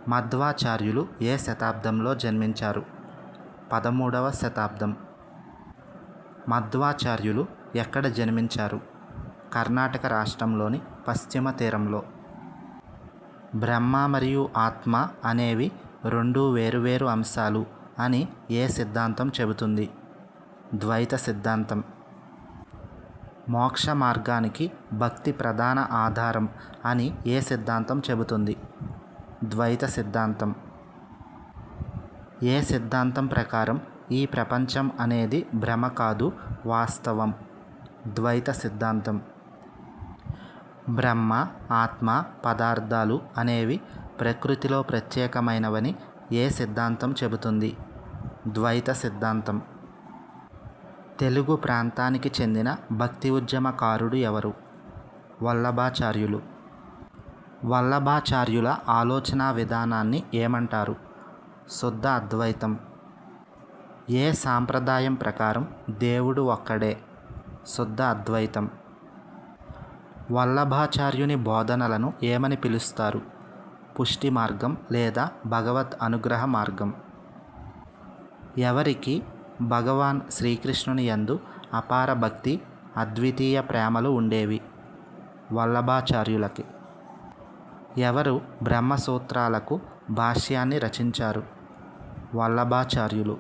మధ్వాచార్యులు ఏ శతాబ్దంలో జన్మించారు? 13వ శతాబ్దం. మధ్వాచార్యులు ఎక్కడ జన్మించారు? కర్ణాటక రాష్ట్రంలోని పశ్చిమ తీరంలో. బ్రహ్మ మరియు ఆత్మ అనేవి రెండు వేరువేరు అంశాలు అని ఏ సిద్ధాంతం చెబుతుంది? ద్వైత సిద్ధాంతం. మోక్ష మార్గానికి భక్తి ప్రధాన ఆధారం అని ఏ సిద్ధాంతం చెబుతుంది? ద్వైత సిద్ధాంతం. ఏ సిద్ధాంతం ప్రకారం ఈ ప్రపంచం అనేది భ్రమ కాదు, వాస్తవం? ద్వైత సిద్ధాంతం. బ్రహ్మ, ఆత్మ, పదార్థాలు అనేవి ప్రకృతిలో ప్రత్యేకమైనవని ఏ సిద్ధాంతం చెబుతుంది? ద్వైత సిద్ధాంతం. తెలుగు ప్రాంతానికి చెందిన భక్తి ఉద్యమకారుడు ఎవరు? వల్లభాచార్యులు. వల్లభాచార్యుల ఆలోచనా విధానాన్ని ఏమంటారు? శుద్ధ అద్వైతం. ఏ సాంప్రదాయం ప్రకారం దేవుడు ఒక్కడే? శుద్ధ అద్వైతం. వల్లభాచార్యుని బోధనలను ఏమని పిలుస్తారు? పుష్టి మార్గం లేదా భగవత్ అనుగ్రహ మార్గం. ఎవరికి భగవాన్ శ్రీకృష్ణుని యందు అపార భక్తి, అద్వితీయ ప్రేమలు ఉండేవి? వల్లభాచార్యులకి. ఎవరు బ్రహ్మసూత్రాలకు భాష్యాన్ని రచించారు? వల్లభాచార్యులు.